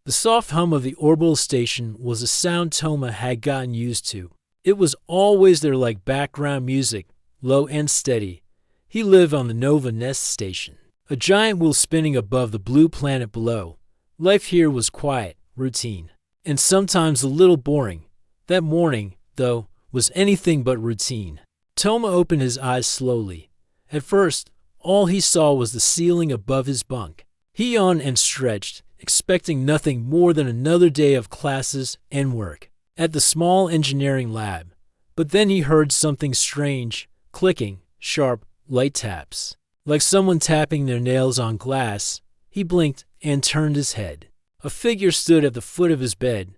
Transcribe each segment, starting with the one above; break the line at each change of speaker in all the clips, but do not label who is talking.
The soft hum of the orbital station was a sound Toma had gotten used to. It was always there like background music, low and steady. He lived on the Nova Nest station, a giant wheel spinning above the blue planet below. Life here was quiet, routine, and sometimes a little boring. That morning, though, was anything but routine. Toma opened his eyes slowly. At first, all he saw was the ceiling above his bunk. He yawned and stretched, expecting nothing more than another day of classes and work at the small engineering lab. But then he heard something strange, clicking, sharp, light taps, like someone tapping their nails on glass. He blinked and turned his head. A figure stood at the foot of his bed.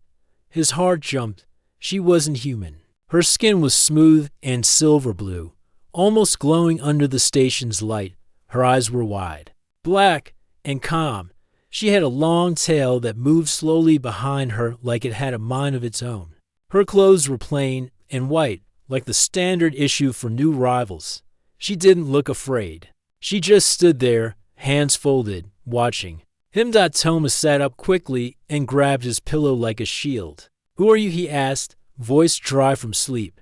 His heart jumped. She wasn't human. Her skin was smooth and silver blue, almost glowing under the station's light. Her eyes were wide, black, and calm. She had a long tail that moved slowly behind her like it had a mind of its own. Her clothes were plain and white, like the standard issue for new arrivals. She didn't look afraid. She just stood there, hands folded, watching. Toma sat up quickly and grabbed his pillow like a shield. "Who are you?" he asked, voice dry from sleep.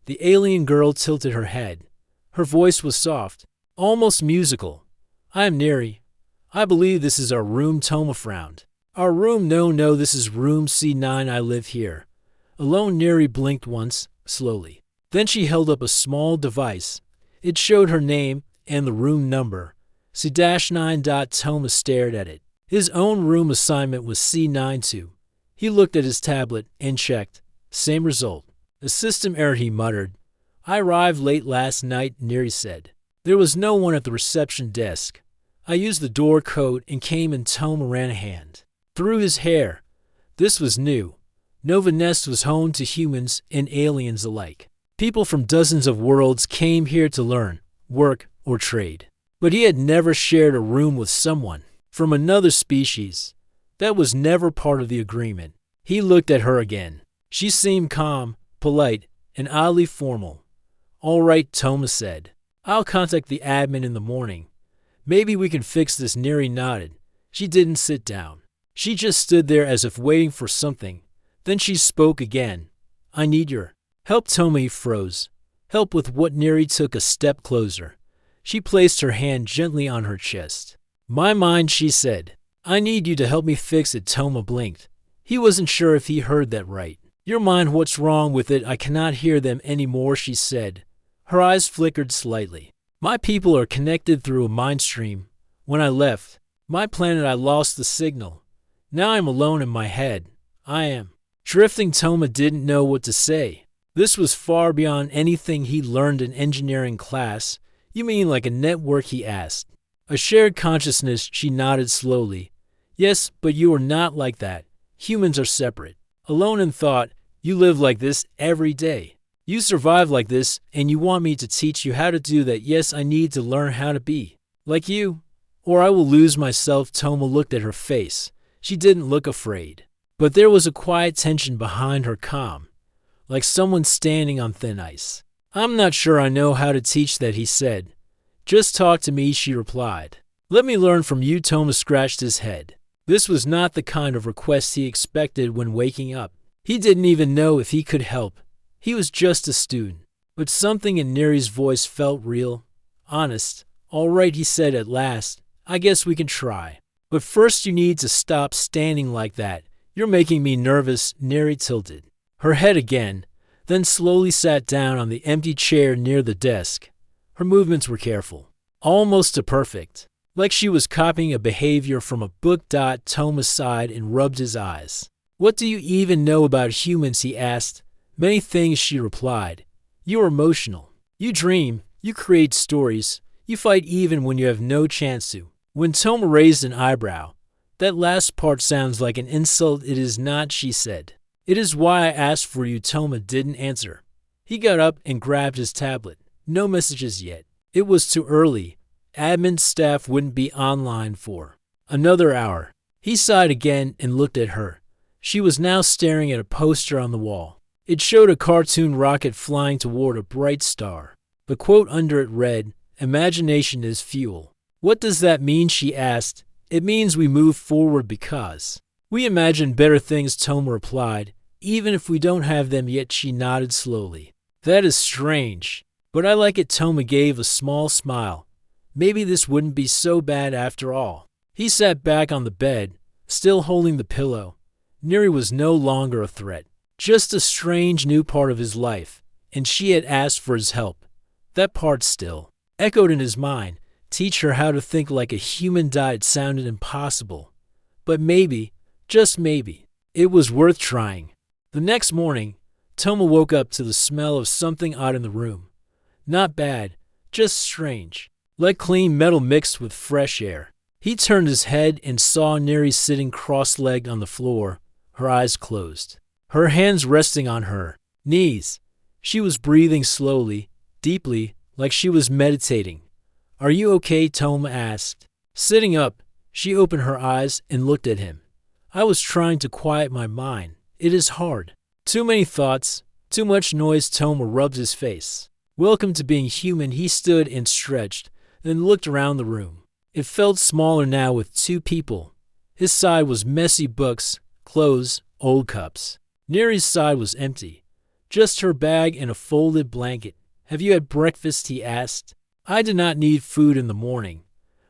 The alien girl tilted her head. Her voice was soft, almost musical. "I am Neri. I believe this is our room." Toma frowned. "Our room? No, this is room C9. I live here." Alone. Neri blinked once, slowly. Then she held up a small device. It showed her name and the room number. C-9. Toma stared at it. His own room assignment was C9 too. He looked at his tablet and checked. Same result. "A system error," he muttered. "I arrived late last night," Neri said. "There was no one at the reception desk. I used the door code and came in." Toma ran a hand through his hair. This was new. Nova Nest was home to humans and aliens alike. People from dozens of worlds came here to learn, work, or trade. But he had never shared a room with someone from another species. That was never part of the agreement. He looked at her again. She seemed calm, polite, and oddly formal. "All right," Toma said. "I'll contact the admin in the morning. Maybe we can fix this." Neri nodded. She didn't sit down. She just stood there as if waiting for something. Then she spoke again. "I need your help." Toma froze. "Help with what?" Neri took a step closer. She placed her hand gently on her chest. "My mind," she said. "I need you to help me fix it." Toma blinked. He wasn't sure if he heard that right. "Your mind, what's wrong with it?" "I cannot hear them anymore," she said. Her eyes flickered slightly. "My people are connected through a mind stream. When I left my planet, I lost the signal. Now I'm alone in my head. I am drifting." Toma didn't know what to say. This was far beyond anything he'd learned in engineering class. "You mean like a network?" he asked. "A shared consciousness." She nodded slowly. "Yes, but you are not like that. Humans are separate. Alone in thought. You live like this every day. You survive like this, and you want me to teach you how to do that." "Yes, I need to learn how to be like you, or I will lose myself." Toma looked at her face. She didn't look afraid, but there was a quiet tension behind her calm, like someone standing on thin ice. "I'm not sure I know how to teach that," he said. "Just talk to me," she replied. "Let me learn from you." Toma scratched his head. This was not the kind of request he expected when waking up. He didn't even know if he could help. He was just a student. But something in Neri's voice felt real, honest. "All right," he said at last. "I guess we can try. But first you need to stop standing like that. You're making me nervous." Neri tilted her head again, then slowly sat down on the empty chair near the desk. Her movements were careful, almost to perfect, like she was copying a behavior from a book. Toma sighed and rubbed his eyes. "What do you even know about humans?" he asked. "Many things," she replied. "You are emotional. You dream. You create stories. You fight even when you have no chance to." When Toma raised an eyebrow, "That last part sounds like an insult." "It is not," she said. "It is why I asked for you." Toma didn't answer. He got up and grabbed his tablet. No messages yet. It was too early. Admin staff wouldn't be online for another hour. He sighed again and looked at her. She was now staring at a poster on the wall. It showed a cartoon rocket flying toward a bright star. The quote under it read, "Imagination is fuel." "What does that mean?" she asked. "It means we move forward because We imagine better things, Toma replied. Even if we don't have them yet, she nodded slowly. That is strange, but I like it. Toma gave a small smile. Maybe this wouldn't be so bad after all. He sat back on the bed, still holding the pillow. Neri was no longer a threat, just a strange new part of his life, and she had asked for his help. That part still echoed in his mind. Teach her how to think like a human. It sounded impossible, but maybe, just maybe, it was worth trying. The next morning, Toma woke up to the smell of something odd in the room. Not bad, just strange, like clean metal mixed with fresh air. He turned his head and saw Neri sitting cross-legged on the floor, her eyes closed, her hands resting on her knees. She was breathing slowly, deeply, like she was meditating. Are you okay? Toma asked. Sitting up, she opened her eyes and looked at him. I was trying to quiet my mind. It is hard. Too many thoughts, too much noise. Toma rubbed his face. Welcome to being human. He stood and stretched, then looked around the room. It felt smaller now with two people. His side was messy books, clothes, old cups. Neri's side was empty. Just her bag and a folded blanket. Have you had breakfast? He asked. I did not need food in the morning.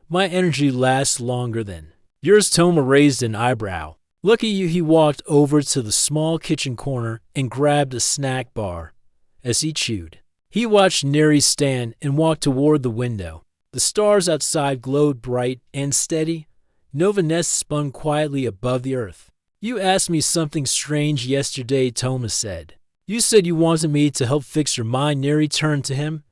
My energy lasts longer than yours. Toma raised an eyebrow. Look at you. He walked over to the small kitchen corner and grabbed a snack bar. As he chewed, he watched Neri stand and walk toward the window. The stars outside glowed bright and steady. Nova nests spun quietly above the earth. You asked me something strange yesterday, Toma said. You said you wanted me to help fix your mind. Neri turned to him.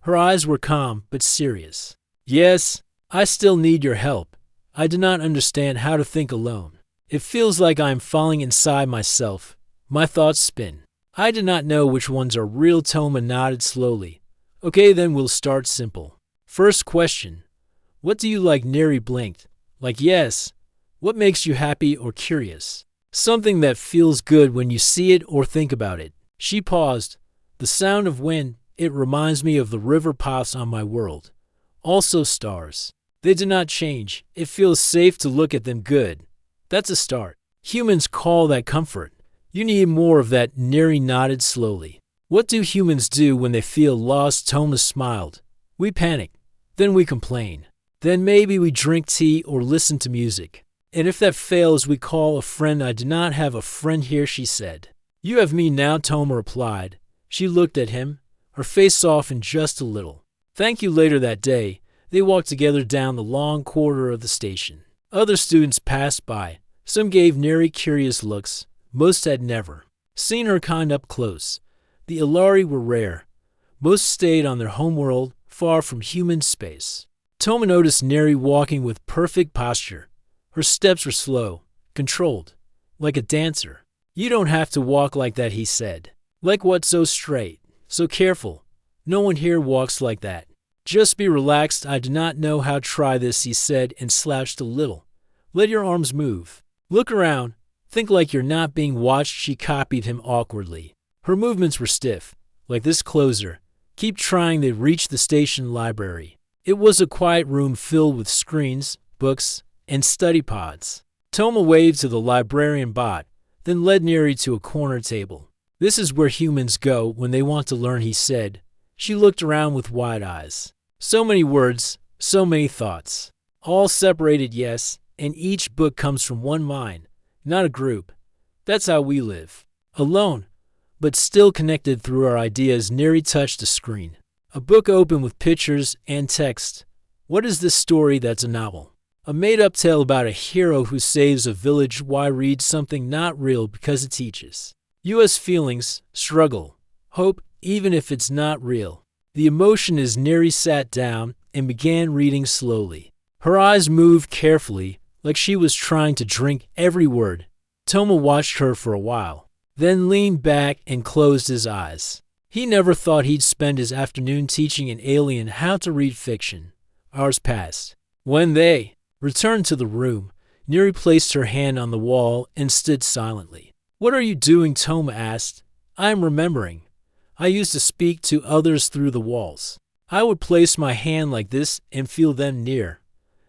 Her eyes were calm but serious. Yes, I still need your help. I do not understand how to think alone. It feels like I am falling inside myself. My thoughts spin. I do not know which ones are real. Toma nodded slowly. Okay, then we'll start simple. First question. What do you like? Neri blinked. Like yes. What makes you happy or curious? Something that feels good when you see it or think about it. She paused. The sound of wind, it reminds me of the river paths on my world. Also stars. They do not change. It feels safe to look at them. Good. That's a start. Humans call that comfort. You need more of that. Neri nodded slowly. What do humans do when they feel lost? Toma smiled. We panic. Then we complain. Then maybe we drink tea or listen to music. And if that fails, we call a friend. I do not have a friend here, she said. You have me now, Toma replied. She looked at him. Her face softened just a little. Thank you. Later that day, they walked together down the long corridor of the station. Other students passed by. Some gave Neri curious looks. Most had never seen her kind up close. The Ilari were rare. Most stayed on their homeworld, far from human space. Toma noticed Neri walking with perfect posture. Her steps were slow, controlled, like a dancer. You don't have to walk like that, he said. Like what? So straight, so careful. No one here walks like that. Just be relaxed. I do not know how. Try this, he said and slouched a little. Let your arms move. Look around. Think like you're not being watched. She copied him awkwardly. Her movements were stiff, like this. Closer. Keep trying. They reached the station library. It was a quiet room filled with screens, books, and study pods. Toma waved to the librarian bot, then led Neri to a corner table. This is where humans go when they want to learn, he said. She looked around with wide eyes. So many words, so many thoughts. All separated, yes, and each book comes from one mind, not a group. That's how we live. Alone, but still connected through our ideas. Neri touched a screen. A book open with pictures and text. What is this story? That's a novel. A made-up tale about a hero who saves a village. Why read something not real? Because it teaches us feelings, struggle, hope, even if it's not real. The emotion is. Neri sat down and began reading slowly. Her eyes moved carefully, like she was trying to drink every word. Toma watched her for a while, then leaned back and closed his eyes. He never thought he'd spend his afternoon teaching an alien how to read fiction. Hours passed. When they returned to the room, Neri placed her hand on the wall and stood silently. What are you doing? Toma asked. I am remembering. I used to speak to others through the walls. I would place my hand like this and feel them near.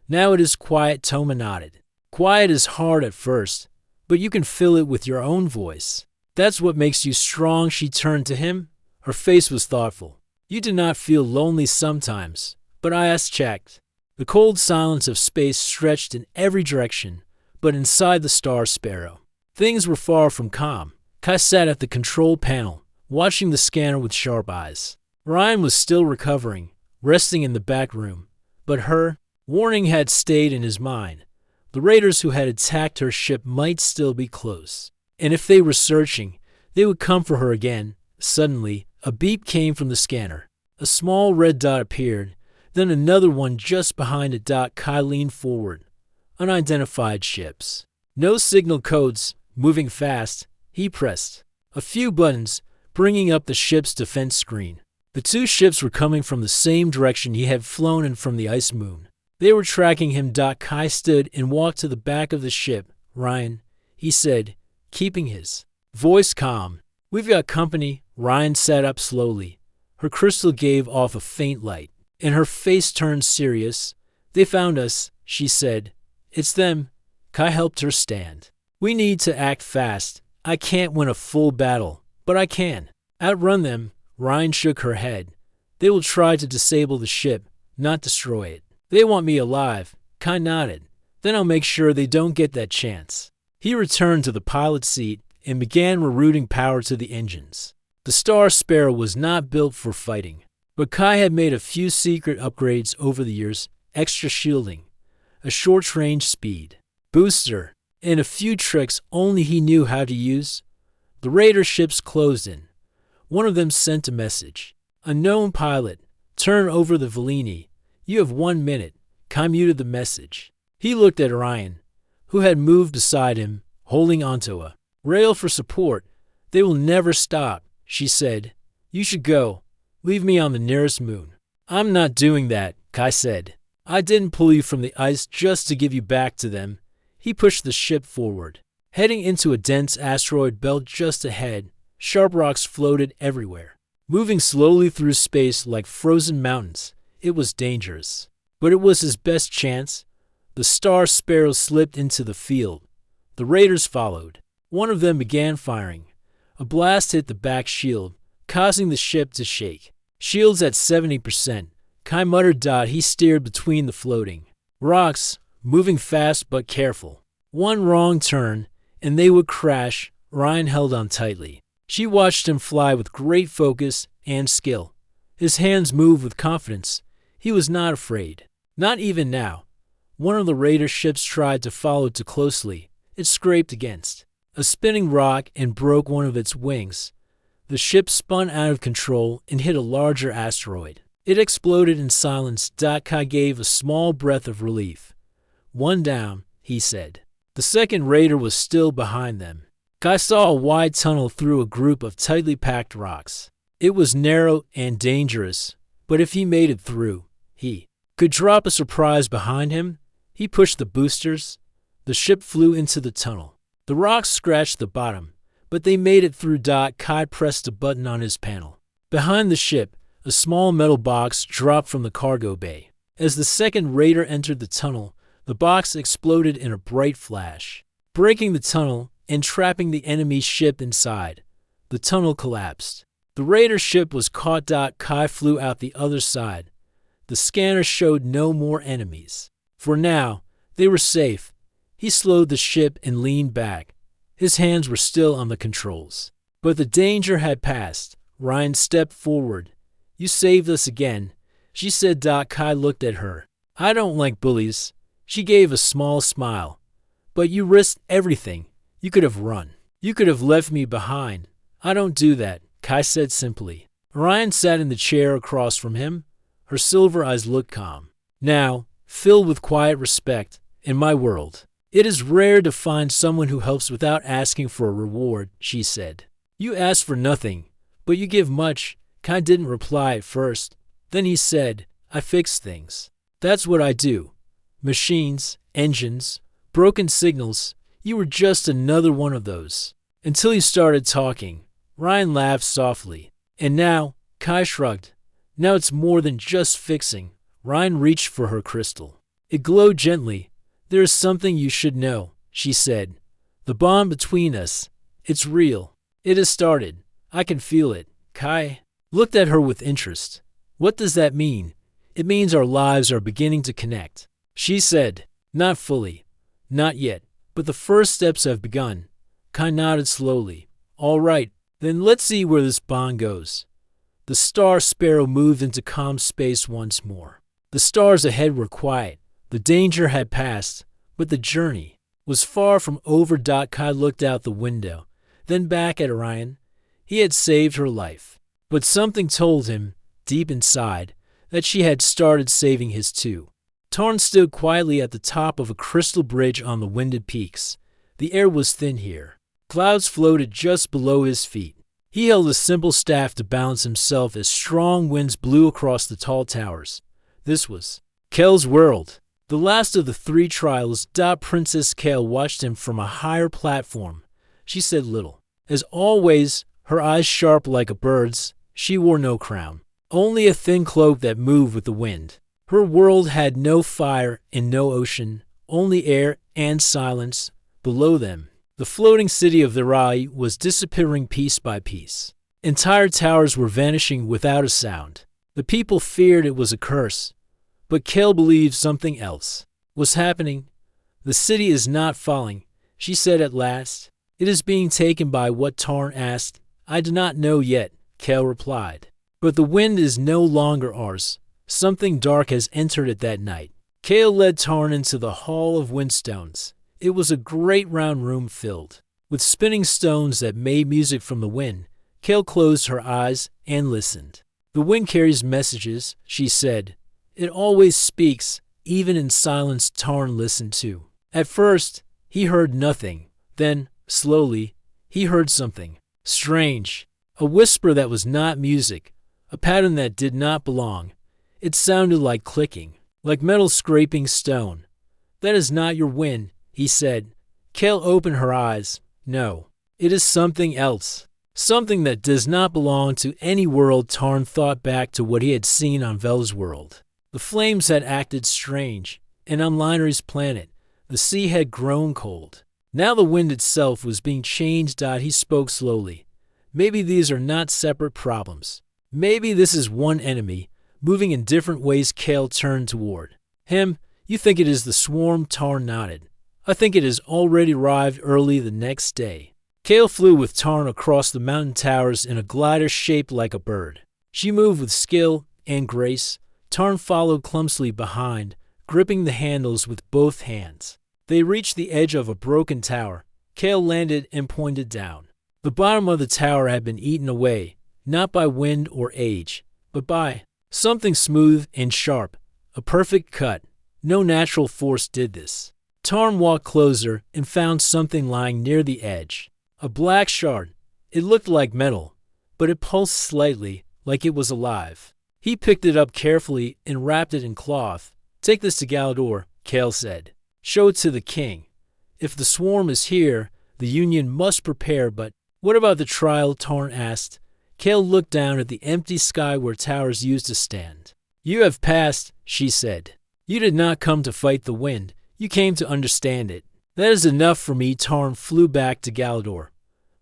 Now it is quiet. Toma nodded. Quiet is hard at first. but you can fill it with your own voice. That's what makes you strong." She turned to him. Her face was thoughtful. "You do not feel lonely sometimes?" But I checked. The cold silence of space stretched in every direction, but inside the Star Sparrow, things were far from calm. Kai sat at the control panel, watching the scanner with sharp eyes. Ryan was still recovering, resting in the back room, but her warning had stayed in his mind. The raiders who had attacked her ship might still be close, and if they were searching, they would come for her again. Suddenly, a beep came from the scanner. A small red dot appeared, then another one just behind it. Kai leaned forward. Unidentified ships. No signal codes. Moving fast, he pressed a few buttons, bringing up the ship's defense screen. The two ships were coming from the same direction he had flown in from the ice moon. They were tracking him. Kai stood and walked to the back of the ship. "Ryan," he said, keeping his voice calm. "We've got company." Ryan sat up slowly. Her crystal gave off a faint light, and her face turned serious. "They found us," she said. "It's them." Kai helped her stand. "We need to act fast. I can't win a full battle, but I can outrun them." Ryan shook her head. "They will try to disable the ship, not destroy it. They want me alive." Kai nodded. "Then I'll make sure they don't get that chance." He returned to the pilot's seat and began rerouting power to the engines. The Star Sparrow was not built for fighting, but Kai had made a few secret upgrades over the years: extra shielding, a short-range speed booster, and a few tricks only he knew how to use. The raider ships closed in. One of them sent a message. "Unknown pilot, turn over the Velini. You have 1 minute." Kai muted the message. He looked at Ryan, who had moved beside him, holding onto a rail for support. "They will never stop," she said. "You should go. Leave me on the nearest moon." "I'm not doing that," Kai said. "I didn't pull you from the ice just to give you back to them." He pushed the ship forward, heading into a dense asteroid belt just ahead. Sharp rocks floated everywhere, moving slowly through space like frozen mountains. It was dangerous, but it was his best chance. The Star Sparrow slipped into the field. The raiders followed. One of them began firing. A blast hit the back shield, causing the ship to shake. "Shields at 70%. Kai muttered. He steered between the floating rocks, moving fast but careful. One wrong turn, and they would crash. Ryan held on tightly. She watched him fly with great focus and skill. His hands moved with confidence. He was not afraid. Not even now. One of the raider ships tried to follow too closely. It scraped against a spinning rock and broke one of its wings. The ship spun out of control and hit a larger asteroid. It exploded in silence. Kai gave a small breath of relief. "One down," he said. The second raider was still behind them. Kai saw a wide tunnel through a group of tightly packed rocks. It was narrow and dangerous, but if he made it through, he could drop a surprise behind him. He pushed the boosters. The ship flew into the tunnel. The rocks scratched the bottom, but they made it through. Kai pressed a button on his panel. Behind the ship, a small metal box dropped from the cargo bay. As the second raider entered the tunnel, the box exploded in a bright flash, breaking the tunnel and trapping the enemy ship inside. The tunnel collapsed. The raider ship was caught. Kai flew out the other side. The scanner showed no more enemies. For now, they were safe. He slowed the ship and leaned back. His hands were still on the controls. But the danger had passed. Ryan stepped forward. "You saved us again," she said. Kai looked at her. "I don't like bullies." She gave a small smile. "But you risked everything. You could have run. You could have left me behind." "I don't do that," Kai said simply. Ryan sat in the chair across from him. Her silver eyes looked calm, now filled with quiet respect. "In my world, it is rare to find someone who helps without asking for a reward," she said. "You ask for nothing, but you give much." Kai didn't reply at first. Then he said, "I fix things. That's what I do. Machines, engines, broken signals. You were just another one of those." Until you started talking. Ryan laughed softly. "And now," Kai shrugged, "now it's more than just fixing." Ryan reached for her crystal. It glowed gently. "There is something you should know," she said. The bond between us, it's real. It has started. I can feel it. Kai looked at her with interest. What does that mean? It means our lives are beginning to connect. She said, not fully. Not yet. But the first steps have begun. Kai nodded slowly. All right, then let's see where this bond goes. The Star Sparrow moved into calm space once more. The stars ahead were quiet. The danger had passed, but the journey was far from over. Kai looked out the window, then back at Orion. He had saved her life, but something told him, deep inside, that she had started saving his too. Tarn stood quietly at the top of a crystal bridge on the winded peaks. The air was thin here. Clouds floated just below his feet. He held a simple staff to balance himself as strong winds blew across the tall towers. This was Kel's world. The last of the 3 trials. Princess Kel watched him from a higher platform. She said little. As always, her eyes sharp like a bird's, she wore no crown, only a thin cloak that moved with the wind. Her world had no fire and no ocean, only air and silence. Below them, the floating city of the Rai was disappearing piece by piece. Entire towers were vanishing without a sound. The people feared it was a curse, but Kel believed something else was happening. The city is not falling, she said at last. It is being taken by what? Tarn asked. I do not know yet, Kel replied. But the wind is no longer ours. Something dark has entered it that night. Kel led Tarn into the Hall of Windstones. It was a great round room filled with spinning stones that made music from the wind. Kel closed her eyes and listened. The wind carries messages, she said. It always speaks, even in silence. Tarn listened too. At first, he heard nothing. Then, slowly, he heard something strange. A whisper that was not music, a pattern that did not belong. It sounded like clicking, like metal scraping stone. That is not your wind, he said. Kel opened her eyes. No, it is something else. Something that does not belong to any world. Tarn thought back to what he had seen on Vel's world. The flames had acted strange, and on Liner's planet, the sea had grown cold. Now the wind itself was being changed. He spoke slowly. Maybe these are not separate problems. Maybe this is one enemy, moving in different ways. Kel turned toward him. You think it is the swarm? Tarn nodded. I think it has already arrived early the next day. Kel flew with Tarn across the mountain towers in a glider shaped like a bird. She moved with skill and grace. Tarn followed clumsily behind, gripping the handles with both hands. They reached the edge of a broken tower. Kel landed and pointed down. The bottom of the tower had been eaten away, not by wind or age, but by something smooth and sharp, a perfect cut. No natural force did this. Tarn walked closer and found something lying near the edge. A black shard. It looked like metal, but it pulsed slightly, like it was alive. He picked it up carefully and wrapped it in cloth. Take this to Galador, Kel said. Show it to the king. If the swarm is here, the Union must prepare. But what about the trial? Tarn asked. Kel looked down at the empty sky where towers used to stand. You have passed, she said. You did not come to fight the wind. You came to understand it. That is enough for me. Tarn flew back to Galador.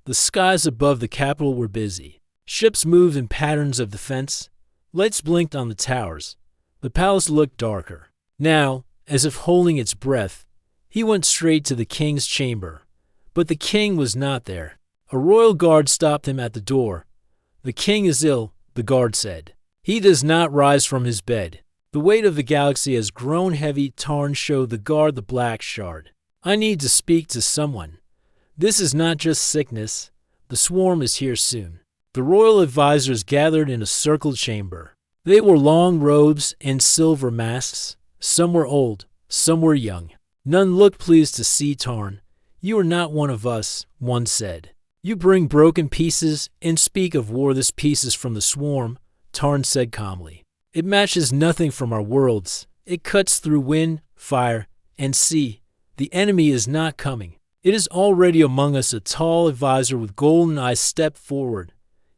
The skies above the capital were busy. Ships moved in patterns of defense. Lights blinked on the towers. The palace looked darker. Now, as if holding its breath, he went straight to the king's chamber. But the king was not there. A royal guard stopped him at the door. The king is ill, the guard said. He does not rise from his bed. The weight of the galaxy has grown heavy. Tarn showed the guard the black shard. I need to speak to someone. This is not just sickness. The swarm is here soon. The royal advisors gathered in a circle chamber. They wore long robes and silver masks. Some were old, some were young. None looked pleased to see Tarn. You are not one of us, one said. You bring broken pieces and speak of war. This piece is from the swarm, Tarn said calmly. It matches nothing from our worlds. It cuts through wind, fire, and sea. The enemy is not coming. It is already among us. A tall advisor with golden eyes stepped forward.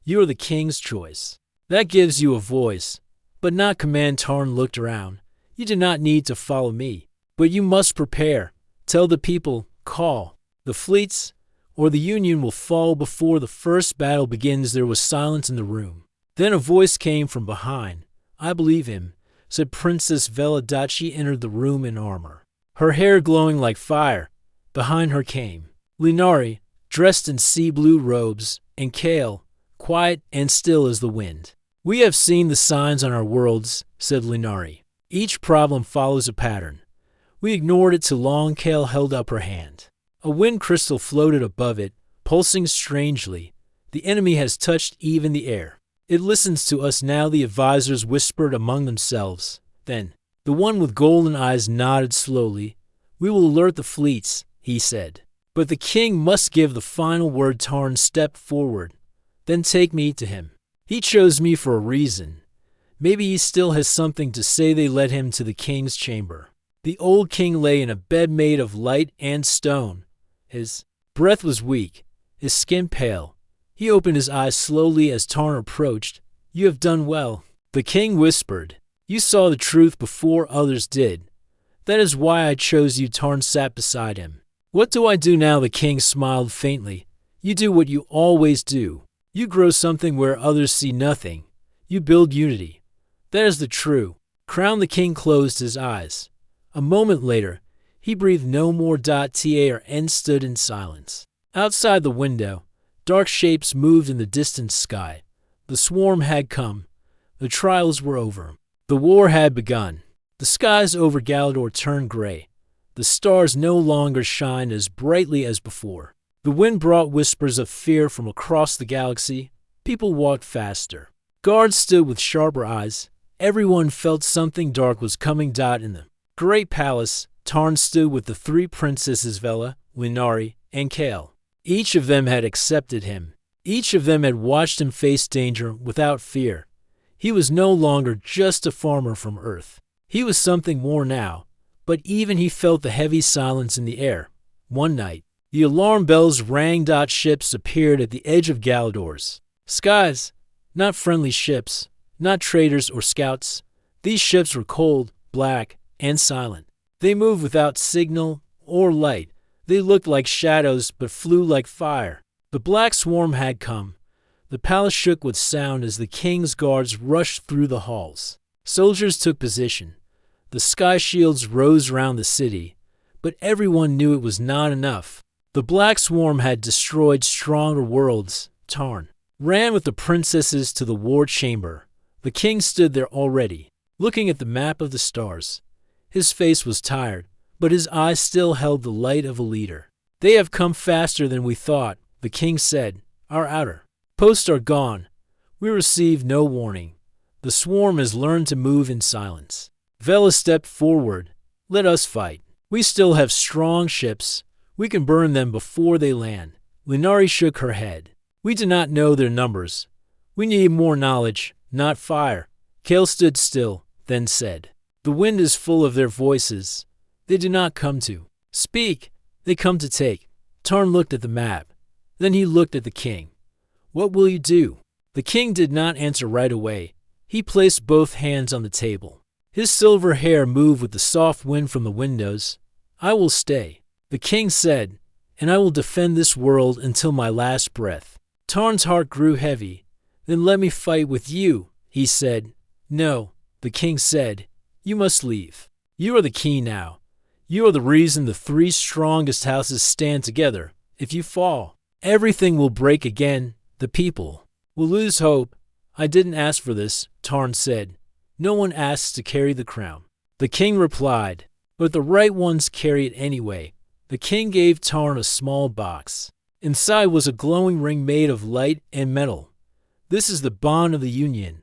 You are the king's choice. That gives you a voice, but not command. Tarn looked around. You do not need to follow me, but you must prepare. Tell the people, call. The fleets or the Union will fall before the first battle begins." There was silence in the room. Then a voice came from behind. "I believe him," said Princess Vela. She entered the room in armor, her hair glowing like fire. Behind her came Lunari, dressed in sea blue robes, and Kale, quiet and still as the wind. "We have seen the signs on our worlds," said Lunari. "Each problem follows a pattern. We ignored it too long." Kale held up her hand. A wind crystal floated above it, pulsing strangely. "The enemy has touched even the air. It listens to us now," the advisors whispered among themselves. Then the one with golden eyes nodded slowly. "We will alert the fleets," he said. "But the king must give the final word." Tarn stepped forward. "Then take me to him. He chose me for a reason. Maybe he still has something to say." They led him to the king's chamber. The old king lay in a bed made of light and stone. His breath was weak, his skin pale. He opened his eyes slowly as Tarn approached. "You have done well," the king whispered. "You saw the truth before others did. That is why I chose you." Tarn sat beside him. "What do I do now?" The king smiled faintly. "You do what you always do. You grow something where others see nothing. You build unity. That is the true crown." The king closed his eyes. A moment later, he breathed no more. Tar and stood in silence. Outside the window, dark shapes moved in the distant sky. The swarm had come. The trials were over. The war had begun. The skies over Galador turned gray. The stars no longer shined as brightly as before. The wind brought whispers of fear from across the galaxy. People walked faster. Guards stood with sharper eyes. Everyone felt something dark was coming. In the great palace, Tarn stood with the three princesses Vela, Lunari, and Kale. Each of them had accepted him. Each of them had watched him face danger without fear. He was no longer just a farmer from Earth. He was something more now. But even he felt the heavy silence in the air. One night, the alarm bells rang. Ships appeared at the edge of Galador's skies. Not friendly ships, not traders or scouts. These ships were cold, black, and silent. They moved without signal or light. They looked like shadows but flew like fire. The black swarm had come. The palace shook with sound as the king's guards rushed through the halls. Soldiers took position. The sky shields rose around the city, but everyone knew it was not enough. The black swarm had destroyed stronger worlds. Tarn ran with the princesses to the war chamber. The king stood there already, looking at the map of the stars. His face was tired, but his eyes still held the light of a leader. "They have come faster than we thought," the king said. "Our outer posts are gone. We received no warning. The swarm has learned to move in silence." Vela stepped forward. "Let us fight. We still have strong ships. We can burn them before they land." Lunari shook her head. "We do not know their numbers. We need more knowledge, not fire." Kale stood still, then said, "The wind is full of their voices. They do not come to speak. They come to take." Tarn looked at the map. Then he looked at the king. "What will you do?" The king did not answer right away. He placed both hands on the table. His silver hair moved with the soft wind from the windows. "I will stay," the king said, "and I will defend this world until my last breath." Tarn's heart grew heavy. "Then let me fight with you," he said. "No," the king said. "You must leave. You are the key now. You are the reason the three strongest houses stand together. If you fall, everything will break again. The people will lose hope." "I didn't ask for this," Tarn said. "No one asks to carry the crown." The king replied, "But the right ones carry it anyway." The king gave Tarn a small box. Inside was a glowing ring made of light and metal. "This is the bond of the Union.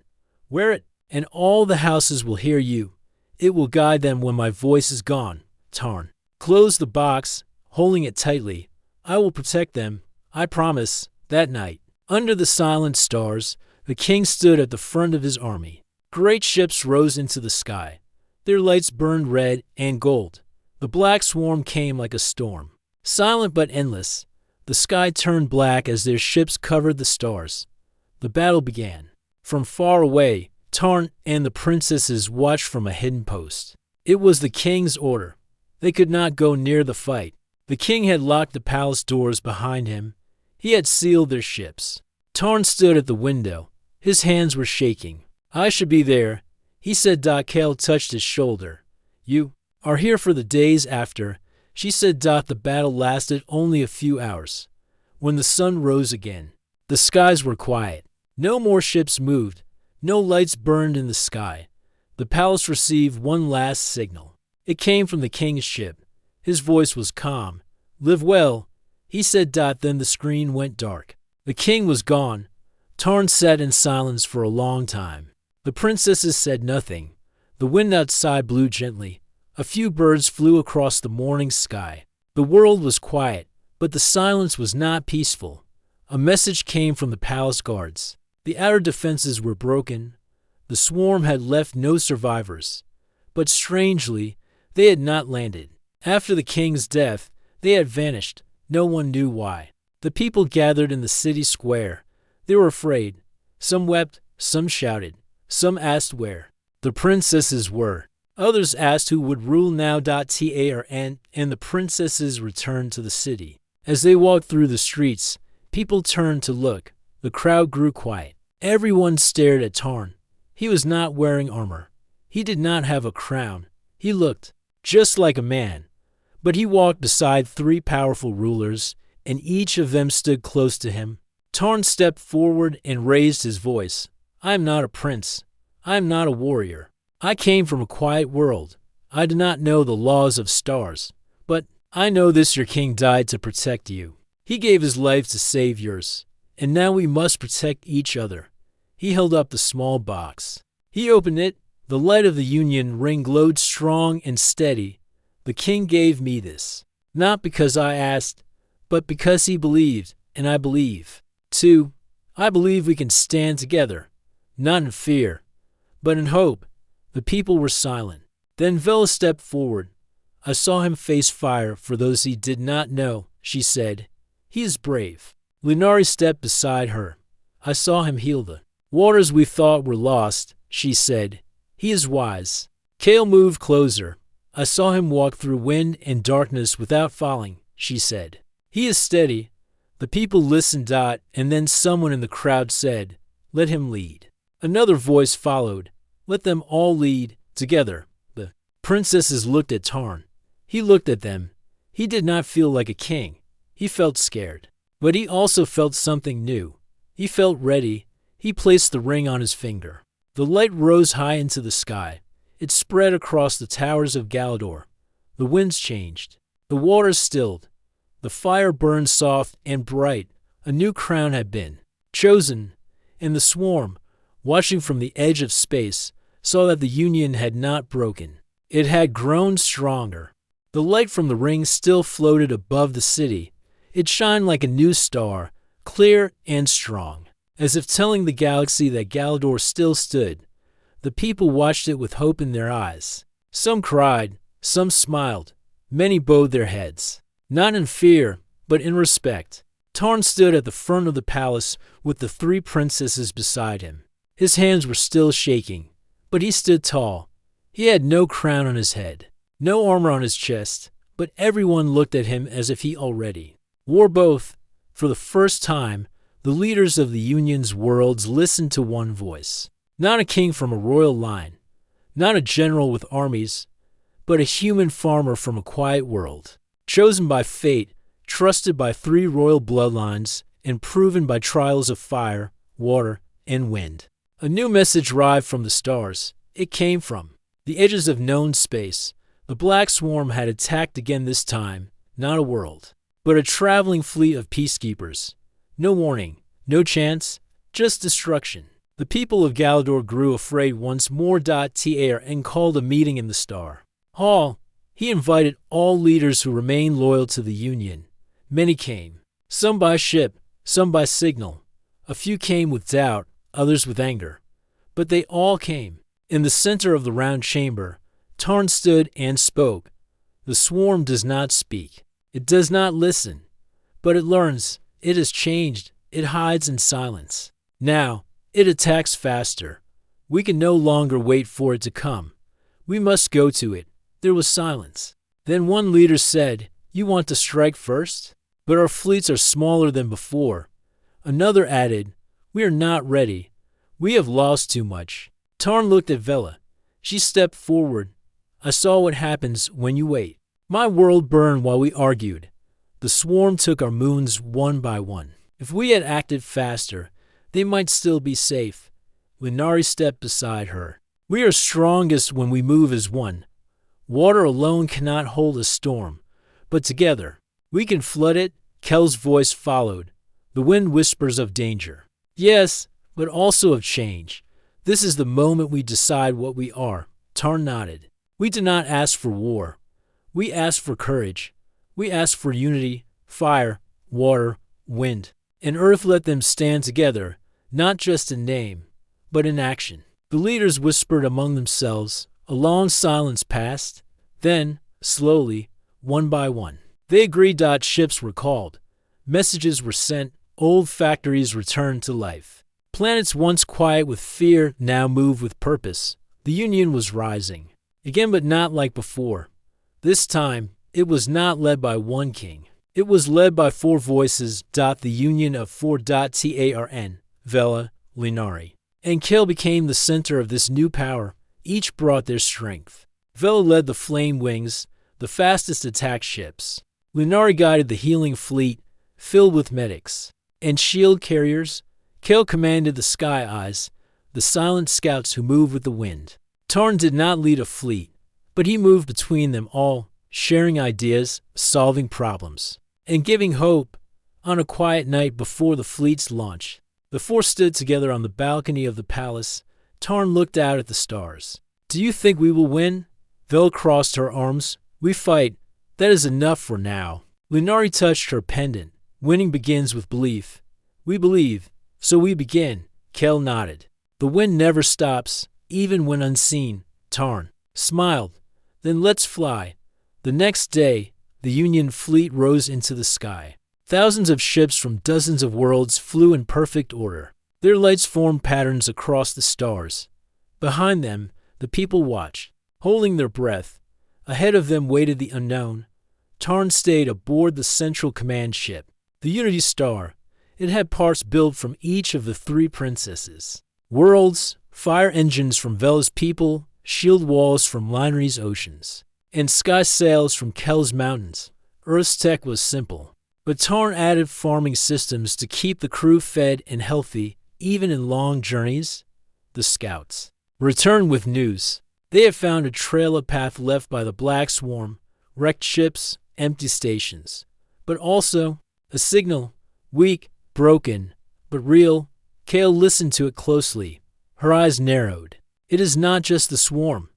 Wear it, and all the houses will hear you. It will guide them when my voice is gone." Tarn closed the box, holding it tightly. "I will protect them, I promise." That night, under the silent stars, the king stood at the front of his army. Great ships rose into the sky. Their lights burned red and gold. The black swarm came like a storm, silent but endless. The sky turned black as their ships covered the stars. The battle began. From far away, Tarn and the princesses watched from a hidden post. It was the king's order. They could not go near the fight. The king had locked the palace doors behind him. He had sealed their ships. Tarn stood at the window. His hands were shaking. I should be there, he said. Kale touched his shoulder. You are here for the days after, she said. The battle lasted only a few hours. When the sun rose again, the skies were quiet. No more ships moved. No lights burned in the sky. The palace received one last signal. It came from the king's ship. His voice was calm. Live well, he said. Then the screen went dark. The king was gone. Tarn sat in silence for a long time. The princesses said nothing. The wind outside blew gently. A few birds flew across the morning sky. The world was quiet, but the silence was not peaceful. A message came from the palace guards. The outer defenses were broken. The swarm had left no survivors. But strangely, they had not landed. After the king's death, they had vanished. No one knew why. The people gathered in the city square. They were afraid. Some wept, some shouted. Some asked where the princesses were. Others asked who would rule now. And the princesses returned to the city. As they walked through the streets, people turned to look. The crowd grew quiet. Everyone stared at Tarn. He was not wearing armor. He did not have a crown. He looked just like a man. But he walked beside 3 powerful rulers, and each of them stood close to him. Tarn stepped forward and raised his voice. I am not a prince. I am not a warrior. I came from a quiet world. I do not know the laws of stars. But I know this: your king died to protect you. He gave his life to save yours. And now we must protect each other. He held up the small box. He opened it. The light of the union ring glowed strong and steady. The king gave me this, not because I asked, but because he believed, and I believe, too. I believe we can stand together, not in fear, but in hope. The people were silent. Then Vela stepped forward. I saw him face fire for those he did not know, she said. He is brave. Lunari stepped beside her. I saw him heal the waters we thought were lost, she said. He is wise. Kale moved closer. I saw him walk through wind and darkness without falling, she said. He is steady. The people listened. And then someone in the crowd said, let him lead. Another voice followed. Let them all lead, together. The princesses looked at Tarn. He looked at them. He did not feel like a king. He felt scared. But he also felt something new. He felt ready. He placed the ring on his finger. The light rose high into the sky. It spread across the towers of Galador. The winds changed. The waters stilled. The fire burned soft and bright. A new crown had been chosen. And the swarm, watching from the edge of space, saw that the union had not broken. It had grown stronger. The light from the ring still floated above the city. It shined like a new star, clear and strong, as if telling the galaxy that Galador still stood. The people watched it with hope in their eyes. Some cried, some smiled, many bowed their heads, not in fear, but in respect. Tarn stood at the front of the palace with the 3 princesses beside him. His hands were still shaking, but he stood tall. He had no crown on his head, no armor on his chest, but everyone looked at him as if he already wore both. For the first time, the leaders of the Union's worlds listened to one voice. Not a king from a royal line, not a general with armies, but a human farmer from a quiet world, chosen by fate, trusted by 3 royal bloodlines, and proven by trials of fire, water, and wind. A new message arrived from the stars. It came from the edges of known space. The black swarm had attacked again, this time, not a world, but a traveling fleet of peacekeepers. No warning, no chance, just destruction. The people of Galador grew afraid once more. And called a meeting in the Star Hall. He invited all leaders who remained loyal to the Union. Many came, some by ship, some by signal. A few came with doubt, others with anger. But they all came. In the center of the round chamber, Tarn stood and spoke. The swarm does not speak. It does not listen. But it learns. It has changed. It hides in silence. Now, it attacks faster. We can no longer wait for it to come. We must go to it. There was silence. Then one leader said, You want to strike first? But our fleets are smaller than before. Another added, we are not ready. We have lost too much. Tarn looked at Vela. She stepped forward. I saw what happens when you wait. My world burned while we argued. The swarm took our moons one by one. If we had acted faster, they might still be safe. Lunari stepped beside her. We are strongest when we move as one. Water alone cannot hold a storm, but together, we can flood it. Kel's voice followed. The wind whispers of danger. Yes, but also of change. This is the moment we decide what we are. Tarn nodded. We did not ask for war. We asked for courage. We asked for unity, fire, water, wind. And earth let them stand together, not just in name, but in action. The leaders whispered among themselves. A long silence passed. Then, slowly, one by one, they agreed. Ships were called. Messages were sent. Old factories returned to life. Planets once quiet with fear now moved with purpose. The Union was rising. Again, but not like before. This time, it was not led by one king. It was led by four voices. The union of four. Tarn, Vela, Lunari, and Kel became the center of this new power. Each brought their strength. Vela led the flame wings, the fastest attack ships. Lunari guided the healing fleet, filled with medics and shield carriers. Kel commanded the sky eyes, the silent scouts who moved with the wind. Tarn did not lead a fleet, but he moved between them all, sharing ideas, solving problems, and giving hope. On a quiet night before the fleet's launch, the four stood together on the balcony of the palace. Tarn looked out at the stars. Do you think we will win? Vel crossed her arms. We fight. That is enough for now. Lunari touched her pendant. Winning begins with belief. We believe, so we begin. Kel nodded. The wind never stops, even when unseen. Tarn smiled. Then let's fly. The next day, the Union fleet rose into the sky. Thousands of ships from dozens of worlds flew in perfect order. Their lights formed patterns across the stars. Behind them, the people watched, holding their breath. Ahead of them waited the unknown. Tarn stayed aboard the central command ship, the Unity Star. It had parts built from each of the three princesses. Worlds, fire engines from Vela's people, shield walls from Lunari's oceans, and sky sails from Kel's mountains. Earth's tech was simple, but Tarn added farming systems to keep the crew fed and healthy, even in long journeys. The scouts returned with news. They had found a trail of path left by the Black Swarm, wrecked ships, empty stations, but also a signal, weak, broken, but real. Kale listened to it closely. Her eyes narrowed. It is not just the swarm.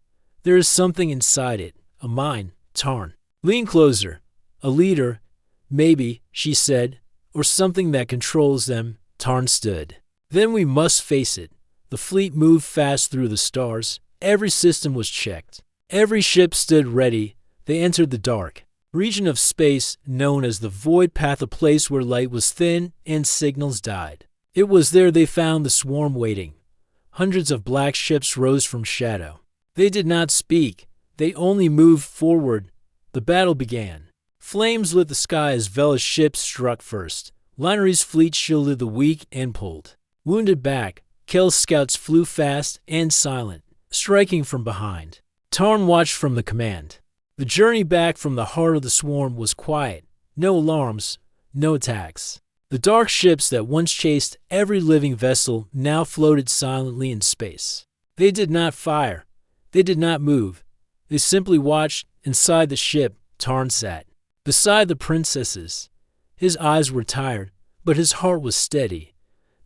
There is something inside it, a mind. Tarn leaned closer. A leader, maybe, she said, or something that controls them. Tarn stood. Then we must face it. The fleet moved fast through the stars. Every system was checked. Every ship stood ready. They entered the dark region of space known as the Void Path, a place where light was thin and signals died. It was there they found the swarm waiting. Hundreds of black ships rose from shadow. They did not speak. They only moved forward. The battle began. Flames lit the sky as Vela's ship struck first. Lunari's fleet shielded the weak and pulled. Wounded back, Kel's scouts flew fast and silent, striking from behind. Tarn watched from the command. The journey back from the heart of the swarm was quiet. No alarms, no attacks. The dark ships that once chased every living vessel now floated silently in space. They did not fire. They did not move. They simply watched. Inside the ship, Tarn sat beside the princesses. His eyes were tired, but his heart was steady.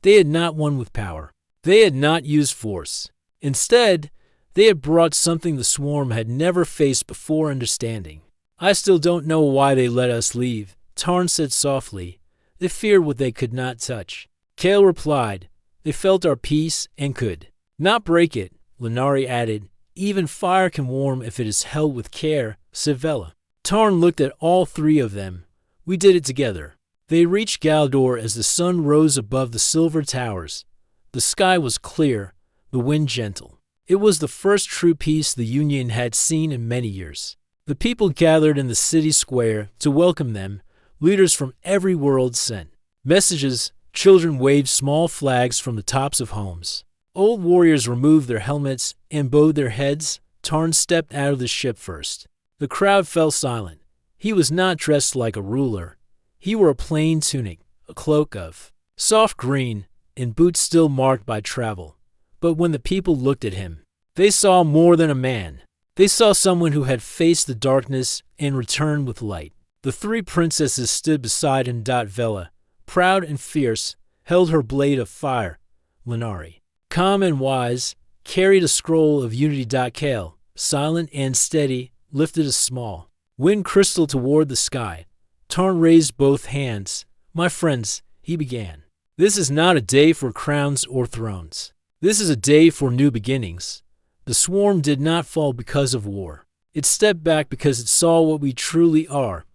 They had not won with power. They had not used force. Instead, they had brought something the swarm had never faced before: understanding. I still don't know why they let us leave, Tarn said softly. They feared what they could not touch. Kale replied, they felt our peace and could not break it. Lunari added, even fire can warm if it is held with care, said Vela. Tarn looked at all three of them. We did it together. They reached Galdor as the sun rose above the silver towers. The sky was clear, the wind gentle. It was the first true peace the Union had seen in many years. The people gathered in the city square to welcome them, leaders from every world sent messages, children waved small flags from the tops of homes. Old warriors removed their helmets and bowed their heads. Tarn stepped out of the ship first. The crowd fell silent. He was not dressed like a ruler. He wore a plain tunic, a cloak of soft green, and boots still marked by travel. But when the people looked at him, they saw more than a man. They saw someone who had faced the darkness and returned with light. The three princesses stood beside him. Vela, proud and fierce, held her blade of fire. Lunari, calm and wise, carried a scroll of unity. Kale, silent and steady, lifted a small wind crystal toward the sky. Tarn raised both hands. My friends, he began. This is not a day for crowns or thrones. This is a day for new beginnings. The swarm did not fall because of war. It stepped back because it saw what we truly are.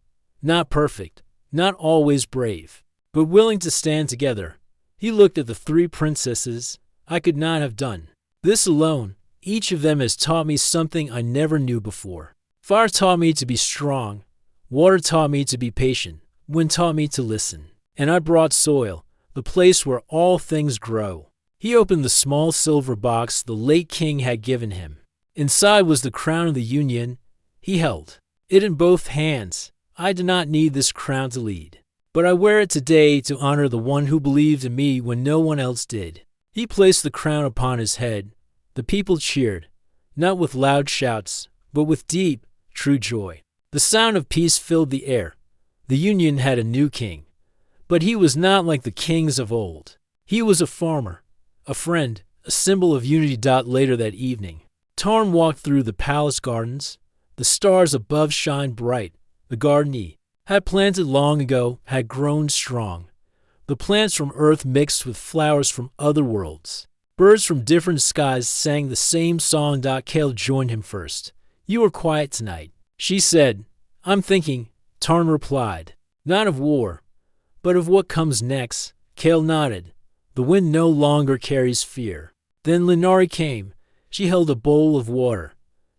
Not perfect, not always brave, but willing to stand together. He looked at the three princesses. I could not have done this alone. Each of them has taught me something I never knew before. Fire taught me to be strong. Water taught me to be patient. Wind taught me to listen. And I brought soil, the place where all things grow. He opened the small silver box the late king had given him. Inside was the crown of the Union. He held it in both hands. I did not need this crown to lead, but I wear it today to honor the one who believed in me when no one else did. He placed the crown upon his head. The people cheered, not with loud shouts, but with deep, true joy. The sound of peace filled the air. The Union had a new king, but he was not like the kings of old. He was a farmer, a friend, a symbol of unity. Later that evening, Tarn walked through the palace gardens. The stars above shined bright. The garden he had planted long ago had grown strong. The plants from earth mixed with flowers from other worlds. Birds from different skies sang the same song. Kale joined him first. You are quiet tonight, she said. I'm thinking, Tarn replied. Not of war, but of what comes next. Kale nodded. The wind no longer carries fear. Then Lunari came. She held a bowl of water.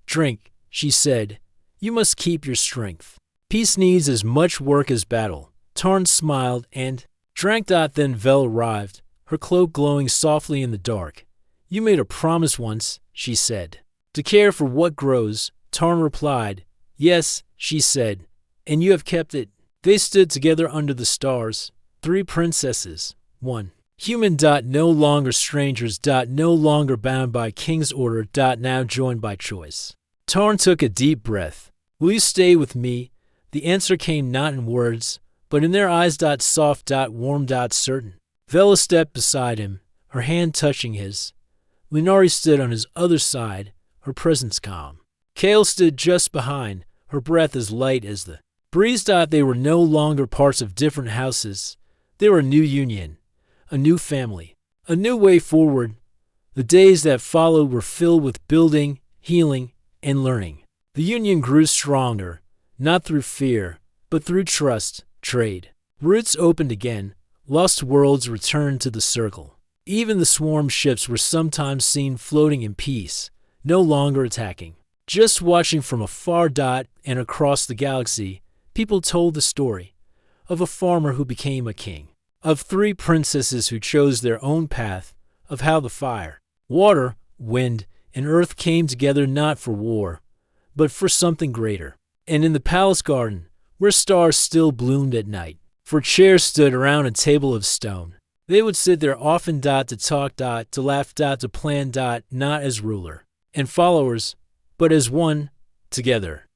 Drink, she said. You must keep your strength. Peace needs as much work as battle. Tarn smiled and drank. Then Vel arrived, her cloak glowing softly in the dark. You made a promise once, she said. To care for what grows. Tarn replied. Yes, she said, and you have kept it. They stood together under the stars. Three princesses. One human. No longer strangers. No longer bound by king's order. Now joined by choice. Tarn took a deep breath. Will you stay with me? The answer came not in words, but in their eyes. Soft. Warm. Certain. Vela stepped beside him, her hand touching his. Lunari stood on his other side, her presence calm. Kale stood just behind, her breath as light as the breeze. They were no longer parts of different houses. They were a new union, a new family, a new way forward. The days that followed were filled with building, healing, and learning. The union grew stronger, not through fear, but through trust, trade. Roots opened again, lost worlds returned to the circle. Even the swarm ships were sometimes seen floating in peace, no longer attacking, just watching from afar. And across the galaxy, people told the story of a farmer who became a king, of three princesses who chose their own path, of how the fire, water, wind, and earth came together not for war, but for something greater. And in the palace garden, where stars still bloomed at night, for chairs stood around a table of stone. They would sit there often. To talk. To laugh. To plan. Not as ruler and followers, but as one, together.